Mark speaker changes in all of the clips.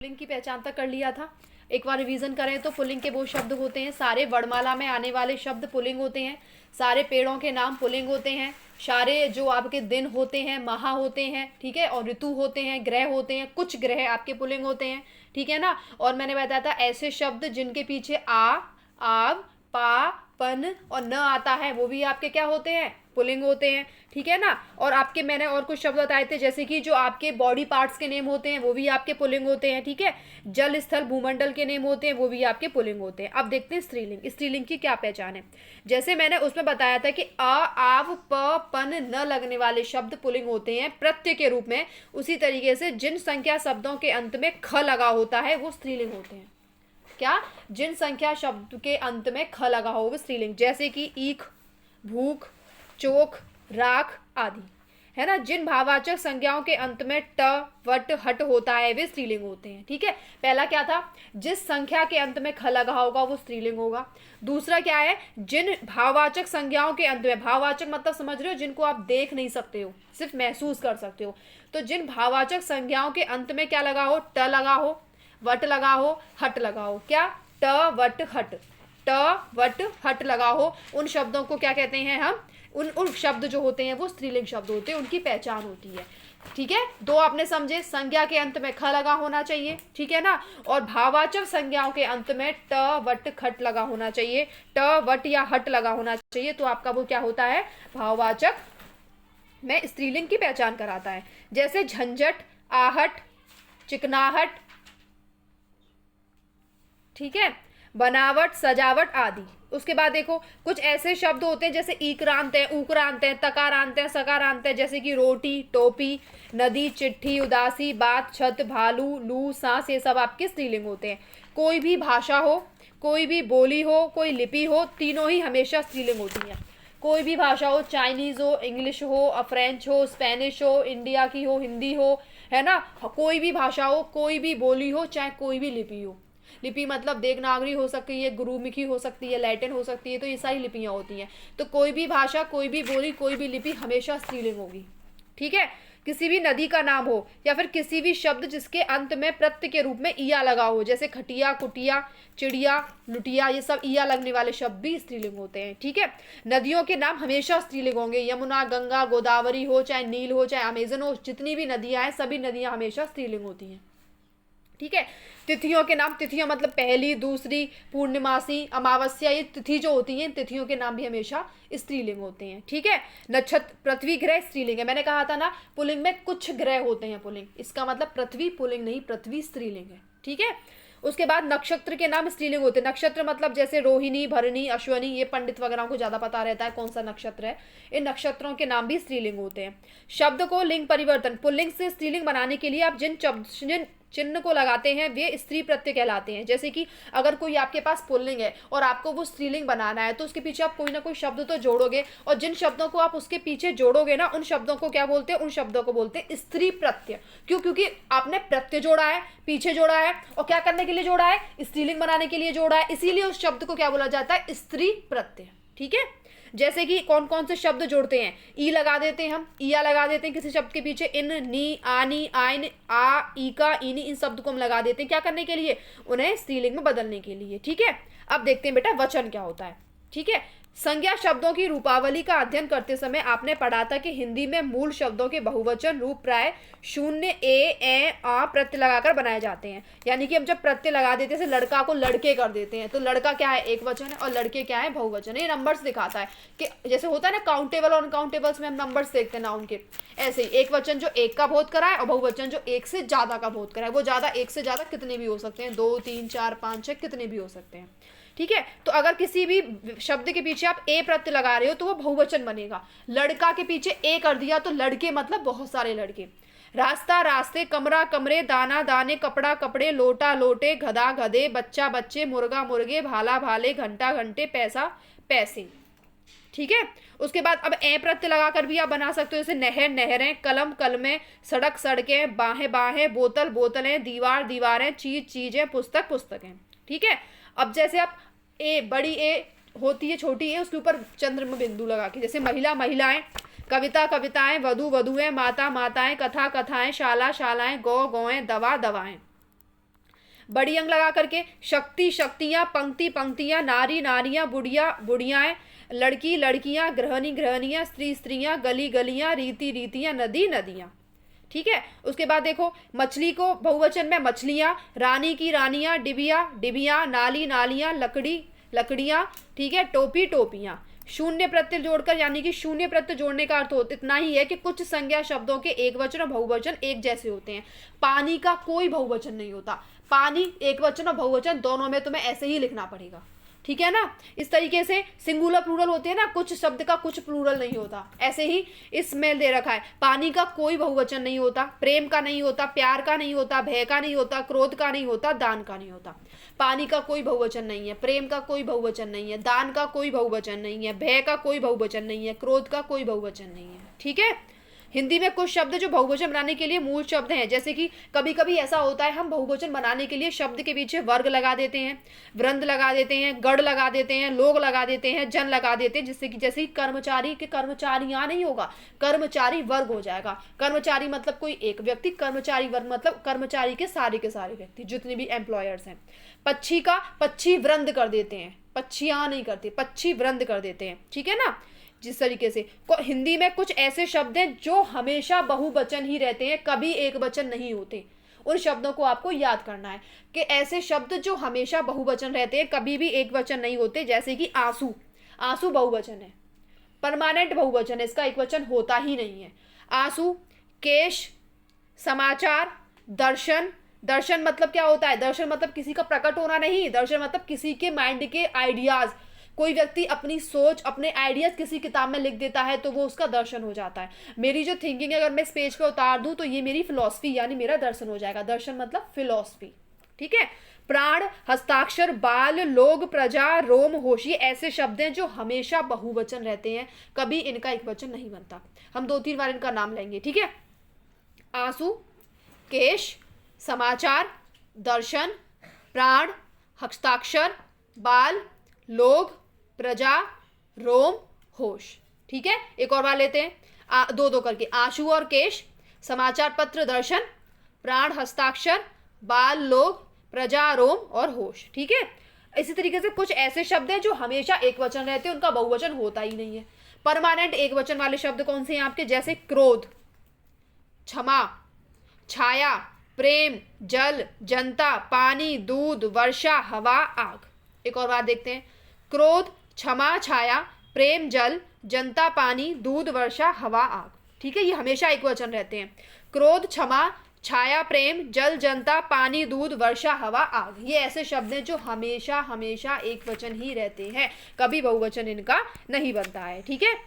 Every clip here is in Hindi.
Speaker 1: पुल्लिंग की पहचान तक कर लिया था। एक बार रिवीजन करें तो पुल्लिंग के वो शब्द होते हैं, सारे वर्णमाला में आने वाले शब्द पुल्लिंग होते हैं, सारे पेड़ों के नाम पुल्लिंग होते हैं, सारे जो आपके दिन होते हैं माह होते हैं, ठीक है, और ऋतु होते हैं, ग्रह होते हैं, कुछ ग्रह आपके पुल्लिंग होते हैं, ठीक है ना। और मैंने बताया था ऐसे शब्द जिनके पीछे आ, आव, पा, पन और न आता है वो भी आपके क्या होते हैं, पुल्लिंग होते हैं, ठीक है ना। और आपके मैंने और कुछ शब्द बताए थे जैसे कि जो आपके बॉडी पार्ट्स के नेम होते हैं वो भी आपके पुल्लिंग होते हैं, ठीक है। जल स्थल भूमंडल के नेम होते हैं वो भी आपके पुल्लिंग होते हैं। अब देखते हैं स्त्रीलिंग। स्त्रीलिंग की क्या पहचान है। जैसे मैंने उसमें बताया था कि आ, आव, प, पन, न लगने वाले शब्द पुल्लिंग होते हैं प्रत्यय के रूप में, उसी तरीके से जिन संख्या शब्दों के अंत में ख लगा होता है वो स्त्रीलिंग होते हैं। क्या, जिन संख्या शब्द के अंत में ख लगा हो वो स्त्रीलिंग, जैसे कि ईख, भूख, चोक, राख आदि, है ना। जिन भाववाचक संज्ञाओं के अंत में ट, वट, हट होता है वे स्त्रीलिंग होते हैं, ठीक है। पहला क्या था, जिस संख्या के अंत में ख लगा होगा वो स्त्रीलिंग होगा। दूसरा क्या है, जिन भाववाचक संज्ञाओं के अंत में, भाववाचक मतलब समझ रहे हो जिनको आप देख नहीं सकते हो सिर्फ महसूस कर सकते हो, तो जिन भाववाचक संज्ञाओं के अंत में क्या लगा हो, ट लगा हो, वट लगा हो, हट लगा हो, क्या, ट, वट, हट, ट, वट, हट लगा हो, उन शब्दों को क्या कहते हैं हम, उन शब्द जो होते हैं वो स्त्रीलिंग शब्द होते हैं, उनकी पहचान होती है, ठीक है। दो आपने समझे, संज्ञा के अंत में ख लगा होना चाहिए, ठीक है ना, और भाववाचक संज्ञाओं के अंत में ट, वट, खट लगा होना चाहिए, ट, वट या हट लगा होना चाहिए, तो आपका वो क्या होता है, भाववाचक में स्त्रीलिंग की पहचान कराता है। जैसे झंझट, आहट, चिकनाहट, ठीक है, बनावट, सजावट आदि। उसके बाद देखो कुछ ऐसे शब्द होते हैं जैसे ईक्रांत है, ऊक्रांत है, तकारांत है, सकारांत है, जैसे कि रोटी, टोपी, नदी, चिट्ठी, उदासी, बात, छत, भालू, लू, सांस, ये सब आपके स्त्रीलिंग होते हैं। कोई भी भाषा हो, कोई भी बोली हो, कोई लिपि हो, तीनों ही हमेशा स्त्रीलिंग होती हैं। कोई भी भाषा हो, चाइनीज़ हो, इंग्लिश हो, फ्रेंच हो, स्पेनिश हो, इंडिया की हो, हिंदी हो, है ना, कोई भी भाषा हो, कोई भी बोली हो, चाहे कोई भी लिपि हो। लिपि मतलब देवनागरी हो सकती है, गुरुमुखी हो सकती है, लैटिन हो सकती है, तो ये सारी लिपियां होती हैं। तो कोई भी भाषा, कोई भी बोली, कोई भी लिपि हमेशा स्त्रीलिंग होगी, ठीक है। किसी भी नदी का नाम हो या फिर किसी भी शब्द जिसके अंत में प्रत्यय के रूप में ईया लगा हो, जैसे खटिया, कुटिया, चिड़िया, लुटिया, ये सब ईया लगने वाले शब्द भी स्त्रीलिंग होते हैं, ठीक है। नदियों के नाम हमेशा स्त्रीलिंग होंगे, यमुना, गंगा, गोदावरी हो, चाहे नील हो, चाहे अमेजन हो, जितनी भी नदियां हैं सभी नदियां हमेशा स्त्रीलिंग होती हैं, ठीक है। तिथियों के नाम, तिथियां मतलब पहली, दूसरी, पूर्णिमासी, अमावस्या, ये तिथि जो होती हैं तिथियों के नाम भी हमेशा स्त्रीलिंग होते हैं, ठीक है। नक्षत्र, पृथ्वी ग्रह स्त्रीलिंग है, मैंने कहा था ना पुल्लिंग में कुछ ग्रह होते हैं पुल्लिंग, इसका मतलब पृथ्वी पुल्लिंग नहीं, पृथ्वी स्त्रीलिंग है, ठीक है। उसके बाद नक्षत्र के नाम स्त्रीलिंग होते हैं। नक्षत्र मतलब जैसे रोहिणी, भरणी, अश्वनी, ये पंडित वगैरह को ज्यादा पता रहता है कौन सा नक्षत्र है, इन नक्षत्रों के नाम भी स्त्रीलिंग होते हैं। शब्द को लिंग परिवर्तन, पुल्लिंग से स्त्रीलिंग बनाने के लिए आप जिन चिन्ह को लगाते हैं वे स्त्री प्रत्यय कहलाते हैं। जैसे कि अगर कोई आपके पास पुल्लिंग है और आपको वो स्त्रीलिंग बनाना है तो उसके पीछे आप कोई ना कोई शब्द तो जोड़ोगे, और जिन शब्दों को आप उसके पीछे जोड़ोगे ना उन शब्दों को क्या बोलते हैं, उन शब्दों को बोलते हैं स्त्री प्रत्यय। क्यों, क्योंकि आपने प्रत्यय जोड़ा है, पीछे जोड़ा है, और क्या करने के लिए जोड़ा है, स्त्रीलिंग बनाने के लिए जोड़ा है, इसीलिए उस शब्द को क्या बोला जाता है, स्त्री प्रत्यय, ठीक है। जैसे कि कौन कौन से शब्द जोड़ते हैं, ई लगा देते हैं हम, ईया लगा देते हैं किसी शब्द के पीछे, इन, नी, आनी, आइन, आ, ई का, इनी, इन शब्द को हम लगा देते हैं क्या करने के लिए, उन्हें स्त्रीलिंग में बदलने के लिए, ठीक है। अब देखते हैं बेटा वचन क्या होता है, ठीक है। संज्ञा शब्दों की रूपावली का अध्ययन करते समय आपने पढ़ा था कि हिंदी में मूल शब्दों के बहुवचन रूप प्राय शून्य, ए, आ प्रत्यय लगाकर बनाए जाते हैं। यानी कि हम जब प्रत्यय लगा देते हैं, लड़का को लड़के कर देते हैं, तो लड़का क्या है, एक वचन है, और लड़के क्या है, बहुवचन है। ये नंबर्स दिखाता है कि जैसे होता है ना काउंटेबल और अनकाउंटेबल्स में हम नंबर्स देखते हैं नाउन के, ऐसे ही एक वचन जो एक का बोध कराए और बहुवचन जो एक से ज्यादा का बोध कराए, वो ज्यादा एक से ज्यादा कितने भी हो सकते हैं, 2, 3, 4, 5, 6 कितने भी हो सकते हैं, ठीक है। तो अगर किसी भी शब्द के पीछे आप ए प्रत्यय लगा रहे हो तो वो बहुवचन बनेगा। लड़का के पीछे ए कर दिया तो लड़के मतलब बहुत सारे लड़के। रास्ता, रास्ते, कमरा, कमरे, दाना, दाने, कपड़ा, कपड़े, लोटा, लोटे, गधा, गधे, बच्चा, बच्चे, मुर्गा, मुर्गे, भाला, भाले, घंटा, घंटे, पैसा, पैसे, ठीक है। उसके बाद अब ए प्रत्यय लगाकर भी आप बना सकते हो, जैसे नहर, नहरें, कलम, कलमें, सड़क, सड़कें, बाहें, बाहें, बोतल, बोतलें, दीवार, दीवारें, चीज, चीजें, पुस्तक, पुस्तकें, ठीक है। अब जैसे आप ए, बड़ी ए होती है, छोटी ए, उसके ऊपर चंद्रमा बिंदु लगा के, जैसे महिला, महिलाएं, कविता, कविताएं, वधु, वधुएं, माता, माताएं, कथा, कथाएं, शाला, शालाएं, गौ, गौएं, दवा, दवाएं, बड़ी अंग लगा करके, शक्ति शक्तियाँ, पंक्ति पंक्तियाँ, नारी नारियाँ, बुढ़िया बुढ़ियाएँ, लड़की लड़कियाँ, गृहिणी गृहिणियाँ, स्त्री स्त्रियाँ, गली गलियाँ, रीति रीतियाँ, नदी नदियाँ। ठीक है। उसके बाद देखो मछली को बहुवचन में मछलियाँ, रानी की रानियाँ, डिबिया डिबिया, नाली नालियाँ, लकड़ी लकड़ियाँ। ठीक है। टोपी टोपियाँ। शून्य प्रत्यय जोड़कर, यानी कि शून्य प्रत्यय जोड़ने का अर्थ होता इतना ही है कि कुछ संज्ञा शब्दों के एक वचन और बहुवचन एक जैसे होते हैं। पानी का कोई बहुवचन नहीं होता। पानी एक वचन और बहुवचन दोनों में तुम्हें ऐसे ही लिखना पड़ेगा। ठीक है ना। इस तरीके से सिंगुलर प्लूरल होते हैं ना, कुछ शब्द का कुछ प्लूरल नहीं होता, ऐसे ही इसमें दे रखा है। पानी का कोई बहुवचन नहीं होता, प्रेम का नहीं होता, प्यार का नहीं होता, भय का नहीं होता, क्रोध का नहीं होता, दान का नहीं होता। पानी का कोई बहुवचन नहीं है, प्रेम का कोई बहुवचन नहीं है, दान का कोई बहुवचन नहीं है, भय का कोई बहुवचन नहीं है, क्रोध का कोई बहुवचन नहीं है। ठीक है। हिंदी में कुछ शब्द जो बहुवचन बनाने के लिए मूल शब्द हैं, जैसे कि कभी कभी ऐसा होता है हम बहुवचन बनाने के लिए शब्द के पीछे वर्ग लगा देते हैं, वृंद लगा देते हैं, गढ़ लगा देते हैं, लोग लगा देते हैं, जन लगा देते हैं, जिससे कि जैसे कि कर्मचारी के कर्मचारियां नहीं होगा, कर्मचारी वर्ग हो जाएगा। कर्मचारी मतलब कोई एक व्यक्ति, कर्मचारी वर्ग मतलब कर्मचारी के सारे व्यक्ति, जितने भी एम्प्लॉयर्स हैं। पक्षी का पक्षी वृंद कर देते हैं, पक्षियां नहीं करते, पक्षी वृंद कर देते हैं। ठीक है ना। जिस तरीके से हिंदी में कुछ ऐसे शब्द हैं जो हमेशा बहुवचन ही रहते हैं, कभी एक वचन नहीं होते। उन शब्दों को आपको याद करना है कि ऐसे शब्द जो हमेशा बहुवचन रहते हैं, कभी भी एक वचन नहीं होते। जैसे कि आंसू, आंसू बहुवचन है, परमानेंट बहुवचन है, इसका एक वचन होता ही नहीं है। आंसू। केश, समाचार, दर्शन। दर्शन मतलब क्या होता है? दर्शन मतलब किसी का प्रकट होना नहीं, दर्शन मतलब किसी के माइंड के आइडियाज। कोई व्यक्ति अपनी सोच, अपने आइडियाज किसी किताब में लिख देता है तो वो उसका दर्शन हो जाता है। मेरी जो थिंकिंग अगर मैं इस पेज पे उतार दूं तो ये मेरी फिलॉसफी यानी मेरा दर्शन हो जाएगा। दर्शन मतलब फिलॉसफी। ठीक है। प्राण, हस्ताक्षर, बाल, लोग, प्रजा, रोम, होश, ये ऐसे शब्द हैं जो हमेशा बहुवचन रहते हैं, कभी इनका एक वचन नहीं बनता। हम 2-3 बार इनका नाम लेंगे। ठीक है। आंसू, केश, समाचार, दर्शन, प्राण, हस्ताक्षर, बाल, लोग, प्रजा, रोम, होश। ठीक है। एक और बार लेते हैं, दो दो करके। आंसू और केश, समाचार पत्र, दर्शन, प्राण, हस्ताक्षर, बाल, लोग, प्रजा, रोम और होश। ठीक है। इसी तरीके से कुछ ऐसे शब्द हैं जो हमेशा एक वचन रहते हैं, उनका बहुवचन होता ही नहीं है। परमानेंट एक वचन वाले शब्द कौन से हैं आपके? जैसे क्रोध, क्षमा, छाया, प्रेम, जल, जनता, पानी, दूध, वर्षा, हवा, आग। एक और बार देखते हैं। क्रोध, क्षमा, छाया, प्रेम, जल, जनता, पानी, दूध, वर्षा, हवा, आग। ठीक है। ये हमेशा एक वचन रहते हैं। क्रोध, क्षमा, छाया, प्रेम, जल, जनता, पानी, दूध, वर्षा, हवा, आग, ये ऐसे शब्द हैं जो हमेशा हमेशा एक वचन ही रहते हैं, कभी बहुवचन इनका नहीं बनता है। ठीक है।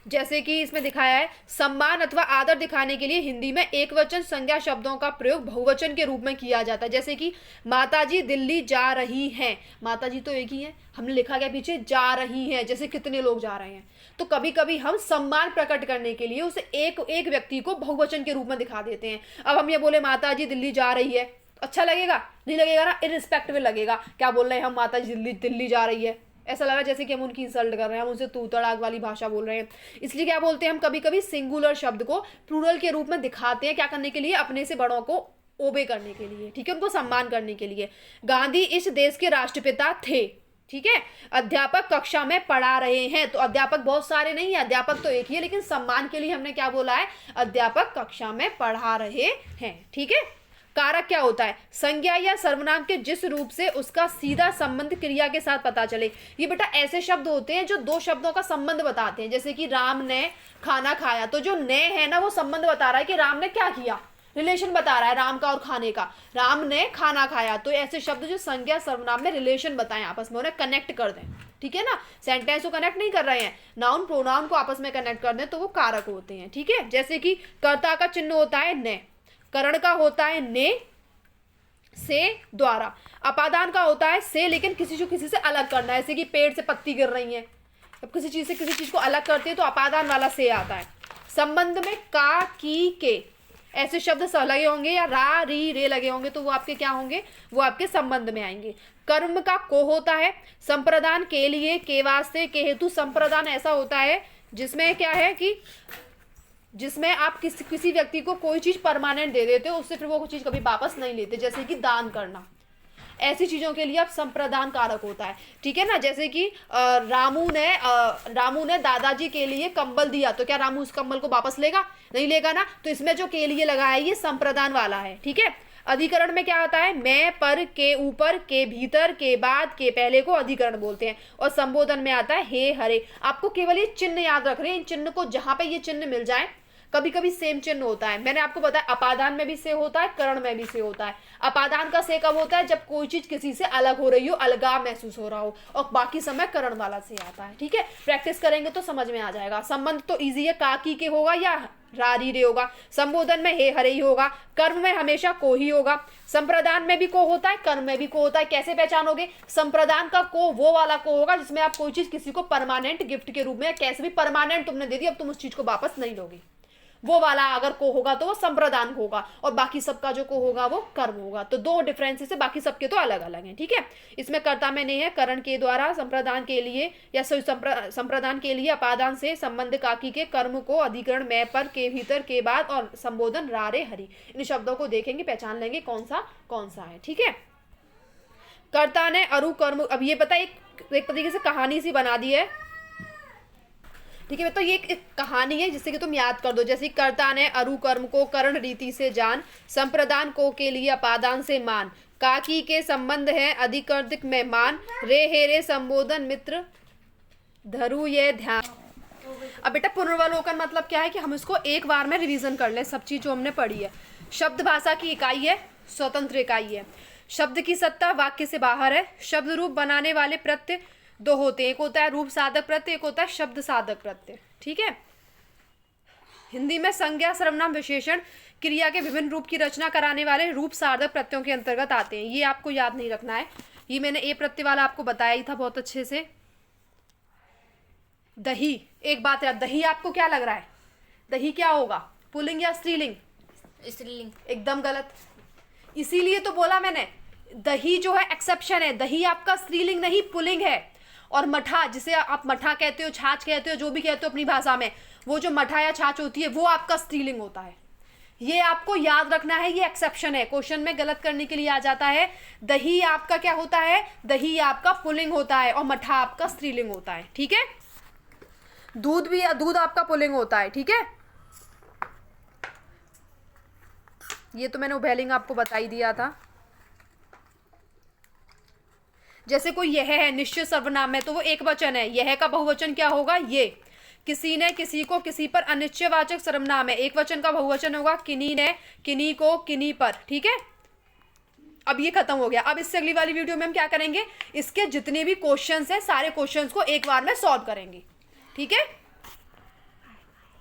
Speaker 1: जैसे कि इसमें दिखाया है, सम्मान अथवा आदर दिखाने के लिए हिंदी में एक वचन संज्ञा शब्दों का प्रयोग बहुवचन के रूप में किया जाता है। जैसे कि माताजी दिल्ली जा रही हैं, माताजी तो एक ही है, हमने लिखा गया पीछे जा रही हैं, जैसे कितने लोग जा रहे हैं। तो कभी कभी हम सम्मान प्रकट करने के लिए उसे एक व्यक्ति को बहुवचन के रूप में दिखा देते हैं। अब हम ये बोले माताजी दिल्ली जा रही है, अच्छा लगेगा? नहीं लगेगा ना, इररिस्पेक्टिव लगेगा। क्या बोल रहे हैं हम? माताजी दिल्ली जा रही है, ऐसा लगा जैसे कि हम उनकी इंसल्ट कर रहे हैं, हम उनसे तू तड़ाक वाली भाषा बोल रहे हैं। इसलिए क्या बोलते हैं हम कभी कभी सिंगुलर शब्द को प्लूरल के रूप में दिखाते हैं, क्या करने के लिए? अपने से बड़ों को ओबे करने के लिए। ठीक है। उनको सम्मान करने के लिए। गांधी इस देश के राष्ट्रपिता थे। ठीक है। अध्यापक कक्षा में पढ़ा रहे हैं, तो अध्यापक बहुत सारे नहीं है, अध्यापक तो एक ही है, लेकिन सम्मान के लिए हमने क्या बोला है? अध्यापक कक्षा में पढ़ा रहे हैं। ठीक है। कारक क्या होता है? संज्ञा या सर्वनाम के जिस रूप से उसका सीधा संबंध क्रिया के साथ पता चले। ये बेटा ऐसे शब्द होते हैं जो दो शब्दों का संबंध बताते हैं। जैसे कि राम ने खाना खाया, तो जो ने है ना वो संबंध बता रहा है कि राम ने क्या किया, रिलेशन बता रहा है राम का और खाने का। राम ने खाना खाया, तो ऐसे शब्द जो संज्ञा सर्वनाम में रिलेशन बताएं, आपस में उन्हें कनेक्ट कर दें। ठीक है ना। सेंटेंस को कनेक्ट नहीं कर रहे हैं, नाउन प्रोनाउन को आपस में कनेक्ट कर दें, तो वो कारक होते हैं। ठीक है। जैसे कि कर्ता का चिन्ह होता है ने, करण का होता है ने से द्वारा, अपादान का होता है से लेकिन किसी से अलग करना है। जैसे कि पेड़ से पत्ती गिर रही है, जब किसी चीज से किसी चीज को अलग करते हैं तो अपादान वाला से आता है। संबंध में का, की, के ऐसे शब्द स लगे होंगे या रा, री, रे लगे होंगे तो वो आपके क्या होंगे? वो आपके संबंध में आएंगे। कर्म का को होता है संप्रदान के लिए, के वास्ते, के हेतु। संप्रदान ऐसा होता है जिसमें क्या है कि जिसमें आप किसी व्यक्ति को कोई चीज़ परमानेंट दे देते हो, उससे फिर वो चीज़ कभी वापस नहीं लेते, जैसे कि दान करना, ऐसी चीज़ों के लिए अब संप्रदान कारक होता है। ठीक है ना, जैसे कि रामू ने दादाजी के लिए कंबल दिया, तो क्या रामू उस कंबल को वापस लेगा? नहीं लेगा ना। तो इसमें जो के लिए लगा है ये संप्रदान वाला है। ठीक है। अधिकरण में क्या आता है? मैं, पर, के ऊपर, के भीतर, के बाद, के पहले को अधिकरण बोलते हैं। और संबोधन में आता है हे हरे। आपको केवल ये चिन्ह याद रख रहे हैं, इन चिन्ह को जहां पे ये चिन्ह मिल जाए, कभी कभी सेम चिन्ह होता है। मैंने आपको बताया अपादान में भी से होता है, करण में भी से होता है। अपादान का से कब होता है? जब कोई चीज किसी से अलग हो रही हो, अलगाव महसूस हो रहा हो, और बाकी समय करण वाला से आता है। ठीक है, प्रैक्टिस करेंगे तो समझ में आ जाएगा। संबंध तो इजी है, काकी के होगा या रारी रे होगा। संबोधन में हे हरे ही होगा। कर्म में हमेशा को ही होगा। संप्रदान में भी को होता है, कर्म में भी को होता है। कैसे पहचानोगे? संप्रदान का को वो वाला को होगा जिसमें आप कोई चीज किसी को परमानेंट गिफ्ट के रूप में, कैसे भी परमानेंट तुमने दे दी, अब तुम उस चीज को वापस नहीं लोगे, वो वाला अगर को होगा तो वो संप्रदान होगा, और बाकी सबका जो को होगा वो कर्म होगा। तो दो डिफरेंसेस है, बाकी सबके तो अलग अलग हैं। ठीक है, इसमें कर्ता में नहीं है, करण के द्वारा संप्रदान के लिए या संप्रदान के लिए अपादान से संबंध काकी के कर्म को अधिकरण मैं, पर, के भीतर, के बाद और संबोधन रारे हरि। इन शब्दों को देखेंगे, पहचान लेंगे कौन सा है। ठीक है, कर्ता ने अरु कर्म, अब ये पता एक तरीके से कहानी सी बना दी है। ठीक है, तो ये एक कहानी है जिससे कि तुम याद कर दो। जैसे कर्ता ने अरु कर्म को करण रीति से जान, संप्रदान को के लिए अपादान से मान, काकी के संबंध है अधिकर्तिक में मान, रे हे रे संबोधन मित्र धरु ये ध्यान। अब बेटा पुनर्वलोकन मतलब क्या है कि हम इसको एक बार में रिवीजन कर लें, सब चीज जो हमने पढ़ी है। शब्द भाषा की इकाई है, स्वतंत्र इकाई है। शब्द की सत्ता वाक्य से बाहर है। शब्द रूप बनाने वाले प्रत्यय दो होते हैं, एक होता है रूप साधक प्रत्यय, एक होता है शब्द साधक प्रत्यय। ठीक है, हिंदी में संज्ञा, सर्वनाम, विशेषण, क्रिया के विभिन्न रूप की रचना कराने वाले रूप साधक प्रत्ययों के अंतर्गत आते हैं। ये आपको याद नहीं रखना है, ये मैंने ए प्रत्यय वाला आपको बताया ही था बहुत अच्छे से। दही, एक बात याद, दही आपको क्या लग रहा है? दही क्या होगा, पुल्लिंग या स्त्रीलिंग?
Speaker 2: स्त्रीलिंग।
Speaker 1: एकदम गलत, इसीलिए तो बोला मैंने, दही जो है एक्सेप्शन है, दही आपका स्त्रीलिंग नहीं पुल्लिंग है। और मठा, जिसे आप मठा कहते हो, छाछ कहते हो, जो भी कहते हो अपनी भाषा में, वो जो मठा या छाछ होती है वो आपका स्त्रीलिंग होता है। ये आपको याद रखना है, ये एक्सेप्शन है, क्वेश्चन में गलत करने के लिए आ जाता है। दही आपका क्या होता है? दही आपका पुल्लिंग होता है और मठा आपका स्त्रीलिंग होता है। ठीक है, दूध आपका पुल्लिंग होता है। ठीक है, ये तो मैंने उभयलिंग आपको बता ही दिया था। जैसे कोई यह है निश्चित सर्वनाम है तो वो एक वचन है, यह का बहुवचन क्या होगा? ये। किसी ने, किसी को, किसी पर अनिश्चयवाचक सर्वनाम है, एक वचन का बहुवचन होगा किन्हीं ने, किन्हीं को, किन्हीं पर। ठीक है, अब ये खत्म हो गया। अब इससे अगली वाली वीडियो में हम क्या करेंगे, इसके जितने भी क्वेश्चंस हैं सारे क्वेश्चंस को एक बार में सॉल्व करेंगे। ठीक है।